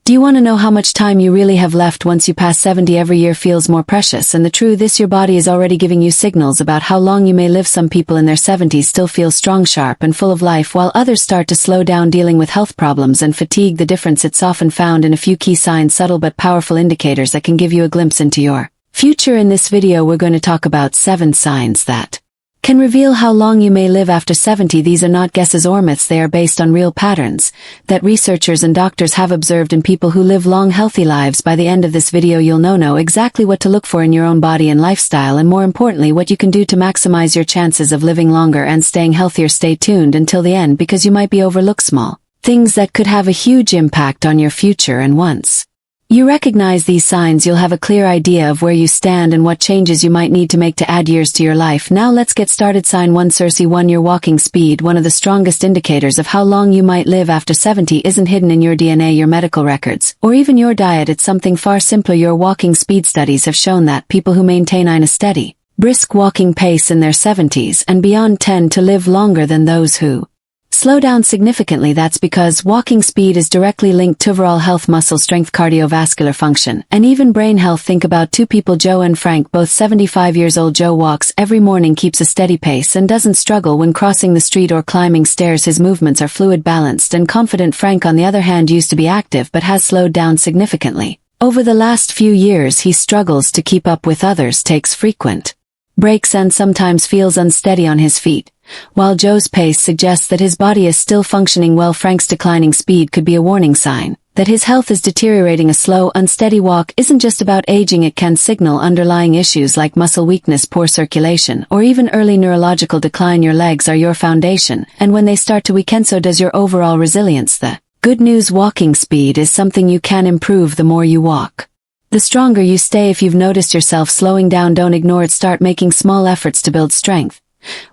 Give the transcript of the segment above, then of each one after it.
Do you want to know how much time you really have left once you pass 70? Every year feels more precious, and the truth is your body is already giving you signals about how long you may live. Some people in their 70s still feel strong, sharp, and full of life, while others start to slow down, dealing with health problems and fatigue. The difference it's often found in a few key signs, subtle but powerful indicators that can give you a glimpse into your future. In this video, we're going to talk about 7 signs that can reveal how long you may live after 70. These are not guesses or myths. They are based on real patterns that researchers and doctors have observed in people who live long, healthy lives. By the end of this video, you'll know exactly what to look for in your own body and lifestyle, and more importantly, what you can do to maximize your chances of living longer and staying healthier. Stay tuned until the end, because you might be overlooked small things that could have a huge impact on your future, and once you recognize these signs, you'll have a clear idea of where you stand and what changes you might need to make to add years to your life. Now let's get started. Sign 1. Circe 1. Your walking speed. One of the strongest indicators of how long you might live after 70 isn't hidden in your DNA, your medical records, or even your diet. It's something far simpler: your walking speed. Studies have shown that people who maintain a steady, brisk walking pace in their 70s and beyond tend to live longer than those who slow down significantly. That's because walking speed is directly linked to overall health, muscle strength, cardiovascular function, and even brain health. Think about 2 people, Joe and Frank, both 75 years old. Joe walks every morning, keeps a steady pace, and doesn't struggle when crossing the street or climbing stairs. His movements are fluid, balanced, and confident. Frank, on the other hand, used to be active but has slowed down significantly over the last few years. He struggles to keep up with others, takes frequent breaks, and sometimes feels unsteady on his feet. While Joe's pace suggests that his body is still functioning well, Frank's declining speed could be a warning sign that his health is deteriorating. A slow, unsteady walk isn't just about aging. It can signal underlying issues like muscle weakness, poor circulation, or even early neurological decline. Your legs are your foundation, and when they start to weaken, so does your overall resilience. The good news: walking speed is something you can improve. The more you walk, the stronger you stay. If you've noticed yourself slowing down, don't ignore it. Start making small efforts to build strength.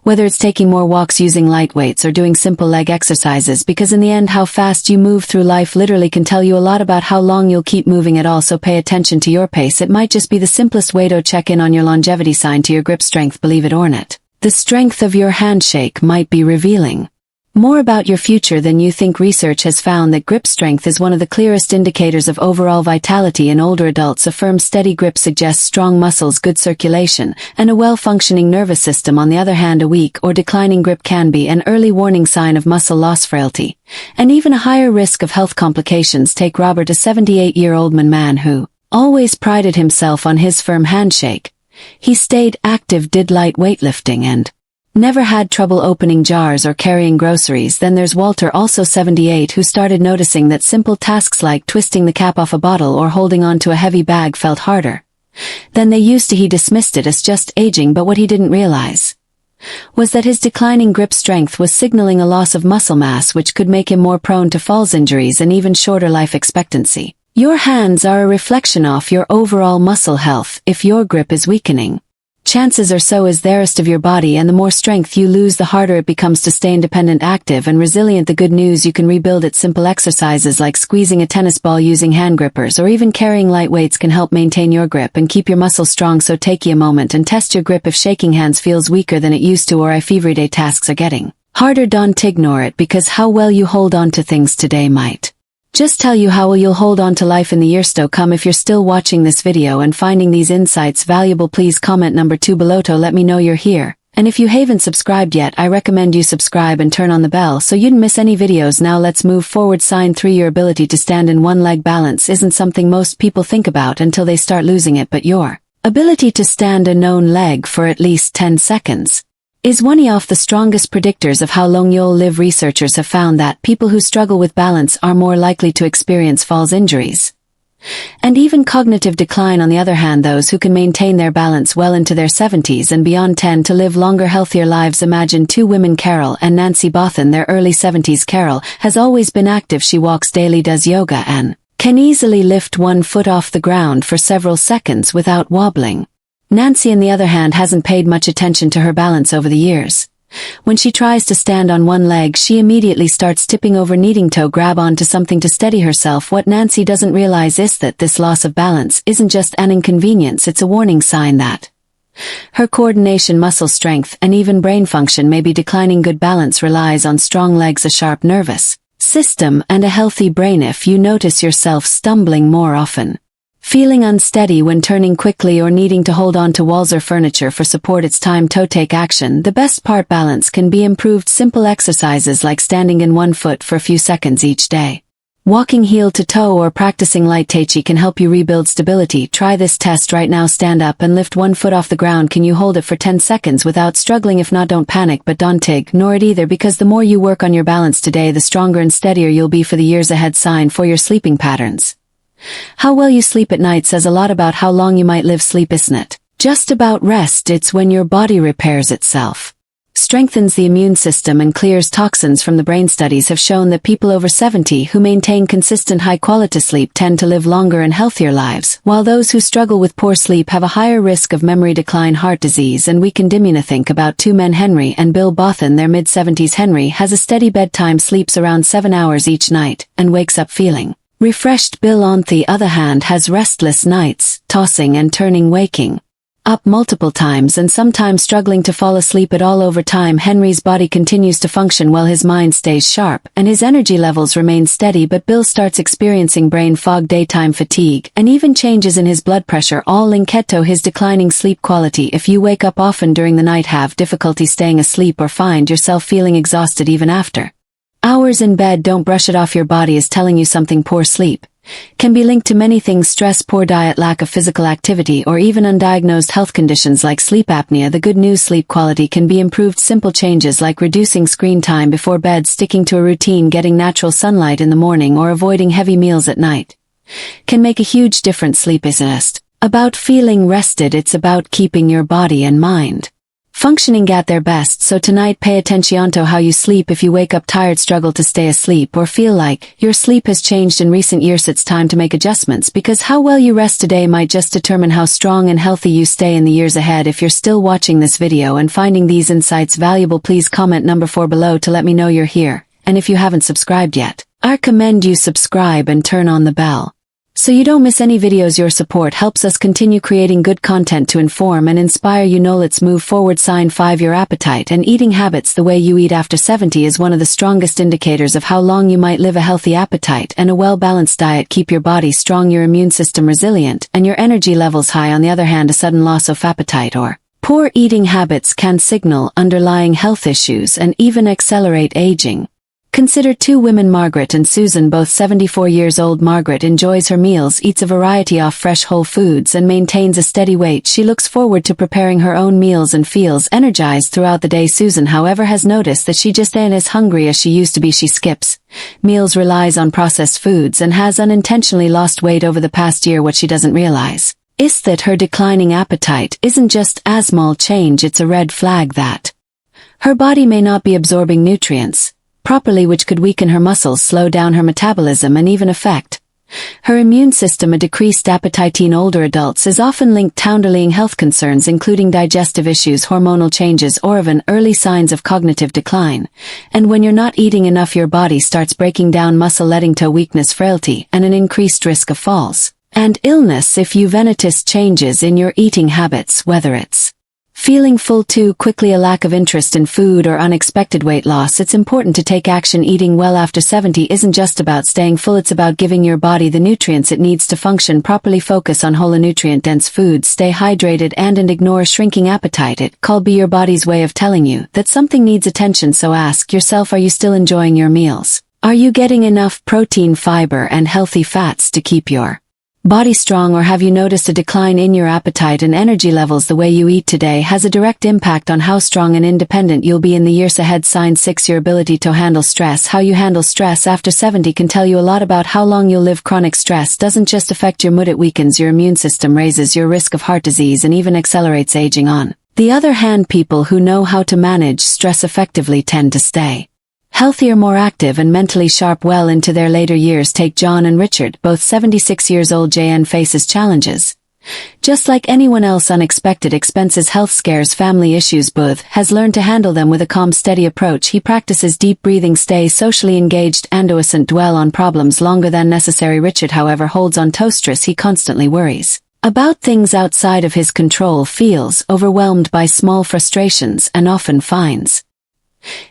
Whether it's taking more walks, using light weights, or doing simple leg exercises, because in the end, how fast you move through life literally can tell you a lot about how long you'll keep moving at all. So pay attention to your pace. It might just be the simplest way to check in on your longevity. Sign 2. Your grip strength. Believe it or not, the strength of your handshake might be revealing more about your future than you think. Research has found that grip strength is one of the clearest indicators of overall vitality in older adults. A firm, steady grip suggests strong muscles, good circulation, and a well-functioning nervous system. On the other hand, a weak or declining grip can be an early warning sign of muscle loss, frailty, and even a higher risk of health complications. Take Robert, a 78-year-old man who always prided himself on his firm handshake. He stayed active, did light weightlifting, and never had trouble opening jars or carrying groceries. Then there's Walter, also 78, who started noticing that simple tasks like twisting the cap off a bottle or holding on to a heavy bag felt harder than they used to. He dismissed it as just aging, but what he didn't realize was that his declining grip strength was signaling a loss of muscle mass, which could make him more prone to falls, injuries, and even shorter life expectancy. Your hands are a reflection of your overall muscle health. If your grip is weakening, chances are so is the rest of your body, and the more strength you lose, the harder it becomes to stay independent, active, and resilient. The good news: you can rebuild it. Simple exercises like squeezing a tennis ball, using hand grippers, or even carrying light weights can help maintain your grip and keep your muscles strong. So take a moment and test your grip. If shaking hands feels weaker than it used to, or if everyday tasks are getting harder, don't ignore it, because how well you hold on to things today might just tell you how well you'll hold on to life in the years to come. If you're still watching this video and finding these insights valuable, please comment number 2 below to let me know you're here. And if you haven't subscribed yet, I recommend you subscribe and turn on the bell so you don't miss any videos. Now let's move forward. Sign 3. Your ability to stand in one leg. Balance isn't something most people think about until they start losing it, but your ability to stand a known leg for at least 10 seconds is one of the strongest predictors of how long you'll live. Researchers have found that people who struggle with balance are more likely to experience falls, injuries, and even cognitive decline. On the other hand, those who can maintain their balance well into their 70s and beyond tend to live longer, healthier lives. Imagine 2 women, Carol and Nancy, both in their early 70s. Carol has always been active. She walks daily, does yoga, and can easily lift one foot off the ground for several seconds without wobbling. Nancy, on the other hand, hasn't paid much attention to her balance over the years. When she tries to stand on one leg, she immediately starts tipping over, needing to grab onto something to steady herself. What Nancy doesn't realize is that this loss of balance isn't just an inconvenience, it's a warning sign that her coordination, muscle strength, and even brain function may be declining. Good balance relies on strong legs, a sharp nervous system and a healthy brain. If you notice yourself stumbling more often, feeling unsteady when turning quickly, or needing to hold on to walls or furniture for support, it's time to take action. The best part: balance can be improved. Simple exercises like standing in one foot for a few seconds each day, walking heel to toe, or practicing light tai chi can help you rebuild stability. Try this test right now. Stand up and lift one foot off the ground. Can you hold it for 10 seconds without struggling? If not, don't panic, but don't ignore it either, because the more you work on your balance today, the stronger and steadier you'll be for the years ahead. Sign for your sleeping patterns. How well you sleep at night says a lot about how long you might live. Sleep isn't just about rest, it's when your body repairs itself, strengthens the immune system, and clears toxins from the brain. Studies have shown that people over 70 who maintain consistent high-quality sleep tend to live longer and healthier lives, while those who struggle with poor sleep have a higher risk of memory decline, heart disease, and weakened immunity. Think about two men, Henry and Bill, both in their mid-70s. Henry has a steady bedtime, sleeps around 7 hours each night, and wakes up feeling refreshed. Bill, on the other hand, has restless nights, tossing and turning, waking up multiple times and sometimes struggling to fall asleep at all. Over time, Henry's body continues to function well, his mind stays sharp, and his energy levels remain steady, but Bill starts experiencing brain fog, daytime fatigue, and even changes in his blood pressure, all linked to his declining sleep quality. If you wake up often during the night, have difficulty staying asleep, or find yourself feeling exhausted even after hours in bed, don't brush it off. Your body is telling you something. Poor sleep can be linked to many things: stress, poor diet, lack of physical activity, or even undiagnosed health conditions like sleep apnea. The good news: sleep quality can be improved. Simple changes like reducing screen time before bed, sticking to a routine, getting natural sunlight in the morning, or avoiding heavy meals at night can make a huge difference. Sleep isn't just about feeling rested, it's about keeping your body and mind functioning at their best. So tonight, pay attention to how you sleep. If you wake up tired, struggle to stay asleep, or feel like your sleep has changed in recent years, it's time to make adjustments, because how well you rest today might just determine how strong and healthy you stay in the years ahead. If you're still watching this video and finding these insights valuable, please comment number 4 below to let me know you're here. And if you haven't subscribed yet, I recommend you subscribe and turn on the bell so you don't miss any videos. Your support helps us continue creating good content to inform and inspire you. Know, let's move forward. Sign 5. Your appetite and eating habits. The way you eat after 70 is one of the strongest indicators of how long you might live. A healthy appetite and a well-balanced diet keep your body strong, your immune system resilient, and your energy levels high. On the other hand, a sudden loss of appetite or poor eating habits can signal underlying health issues and even accelerate aging. Consider two women, Margaret and Susan, both 74 years old. Margaret enjoys her meals, eats a variety of fresh whole foods, and maintains a steady weight. She looks forward to preparing her own meals and feels energized throughout the day. Susan, however, has noticed that she just ain't as hungry as she used to be. She skips meals, relies on processed foods, and has unintentionally lost weight over the past year. What she doesn't realize is that her declining appetite isn't just a small change, it's a red flag that her body may not be absorbing nutrients properly, which could weaken her muscles, slow down her metabolism, and even affect her immune system. A decreased appetite in older adults is often linked to underlying health concerns, including digestive issues, hormonal changes, or even early signs of cognitive decline. And when you're not eating enough, your body starts breaking down muscle, leading to weakness, frailty, and an increased risk of falls and illness. If you've noticed changes in your eating habits, whether it's feeling full too quickly, a lack of interest in food, or unexpected weight loss, it's important to take action. Eating well after 70 isn't just about staying full, it's about giving your body the nutrients it needs to function properly. Focus on whole and nutrient-dense foods, stay hydrated, and ignore shrinking appetite. It could be your body's way of telling you that something needs attention. So ask yourself, are you still enjoying your meals? Are you getting enough protein, fiber, and healthy fats to keep your body strong, or have you noticed a decline in your appetite and energy levels? The way you eat today has a direct impact on how strong and independent you'll be in the years ahead. Sign 6. Your ability to handle stress. How you handle stress after 70 can tell you a lot about how long you'll live. Chronic stress doesn't just affect your mood, it weakens your immune system, raises your risk of heart disease, and even accelerates aging. On the other hand, people who know how to manage stress effectively tend to stay healthier, more active, and mentally sharp well into their later years. Take John and Richard, both 76 years old. JN faces challenges just like anyone else: unexpected expenses, health scares, family issues. Booth has learned to handle them with a calm, steady approach. He practices deep breathing, stays socially engaged, and doesn't dwell on problems longer than necessary. Richard, however, holds on to stress. He constantly worries about things outside of his control, feels overwhelmed by small frustrations, and often finds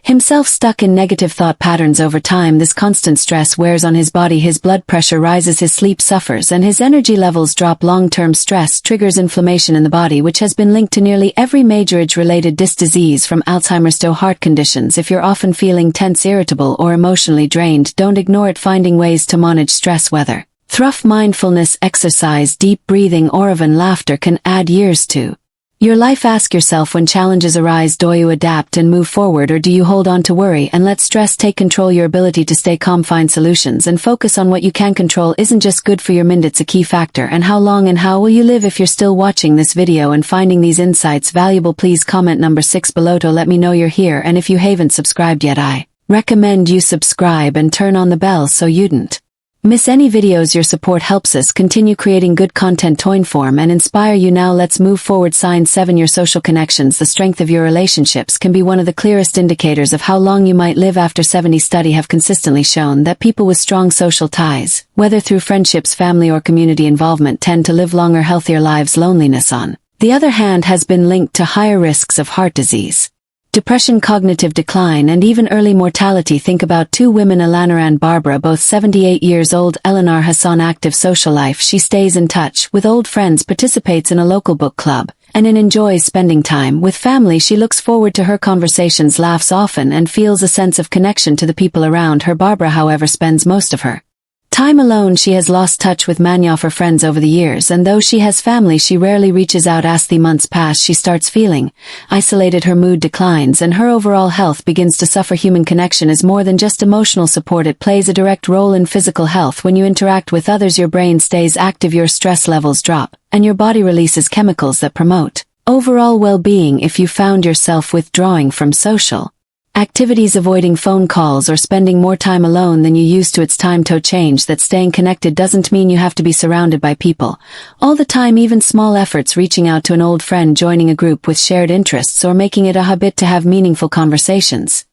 Himself stuck in negative thought patterns over time. This constant stress wears on his body, his blood pressure rises, his sleep suffers, and his energy levels drop. Long-term stress triggers inflammation in the body, which has been linked to nearly every major age-related disease from Alzheimer's to heart conditions. If you're often feeling tense, irritable, or emotionally drained, don't ignore it. Finding ways to manage stress, whether through mindfulness, exercise, deep breathing, or even laughter, can add years to your life. Ask yourself, when challenges arise, do you adapt and move forward, or do you hold on to worry and let stress take control? Your ability to stay calm, find solutions, and focus on what you can control isn't just good for your mind, it's a key factor. And how long and how will you live? If you're still watching this video and finding these insights valuable, please comment number 6 below to let me know you're here. And if you haven't subscribed yet, I recommend you subscribe and turn on the bell so you don't miss any videos. Your support helps us continue creating good content to inform and inspire you. Now let's move forward. Sign 7. Your social connections. The strength of your relationships can be one of the clearest indicators of how long you might live after 70. Studies have consistently shown that people with strong social ties, whether through friendships, family, or community involvement, tend to live longer, healthier lives. Loneliness, on the other hand, has been linked to higher risks of heart disease, depression, cognitive decline, and even early mortality. Think about 2 women, Eleanor and Barbara, both 78 years old. Eleanor has an active social life. She stays in touch with old friends, participates in a local book club, and enjoys spending time with family. She looks forward to her conversations, laughs often, and feels a sense of connection to the people around her. Barbara, however, spends most of her time alone. She has lost touch with many of her friends over the years, and though she has family, she rarely reaches out. As the months pass, she starts feeling isolated, her mood declines, and her overall health begins to suffer. Human connection is more than just emotional support. It plays a direct role in physical health. When you interact with others, your brain stays active, your stress levels drop, and your body releases chemicals that promote overall well-being. If you found yourself withdrawing from social activities, avoiding phone calls, or spending more time alone than you used to, it's time to change that. Staying connected doesn't mean you have to be surrounded by people all the time. Even small efforts, reaching out to an old friend, joining a group with shared interests, or making it a habit to have meaningful conversations,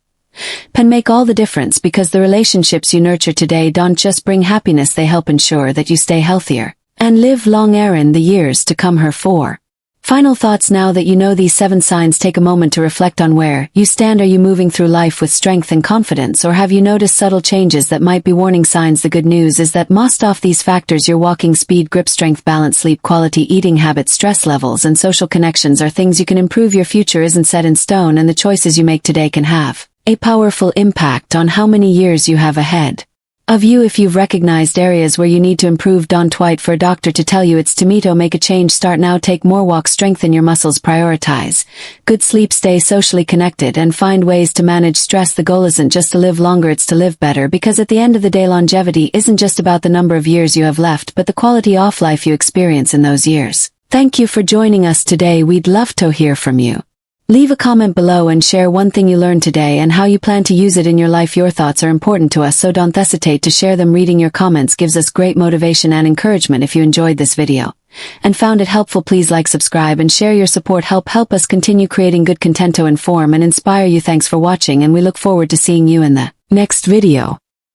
can make all the difference, because the relationships you nurture today don't just bring happiness, they help ensure that you stay healthier and live longer in the years to come. Her 4 final thoughts. Now that you know these 7 signs, take a moment to reflect on where you stand. Are you moving through life with strength and confidence, or have you noticed subtle changes that might be warning signs? The good news is that most of these factors, your walking speed, grip strength, balance, sleep quality, eating habits, stress levels, and social connections, are things you can improve. Your future isn't set in stone, and the choices you make today can have a powerful impact on how many years you have ahead of you. If you've recognized areas where you need to improve, don't wait for a doctor to tell you it's tomato. Make a change. Start now. Take more walks, strengthen your muscles, prioritize good sleep, stay socially connected, and find ways to manage stress. The goal isn't just to live longer, it's to live better, because at the end of the day, longevity isn't just about the number of years you have left, but the quality of life you experience in those years. Thank you for joining us today. We'd love to hear from you. Leave a comment below and share one thing you learned today and how you plan to use it in your life. Your thoughts are important to us, so don't hesitate to share them. Reading your comments gives us great motivation and encouragement. If you enjoyed this video and found it helpful, please like, subscribe, and share. Your support help us continue creating good content to inform and inspire you. Thanks for watching, and we look forward to seeing you in the next video.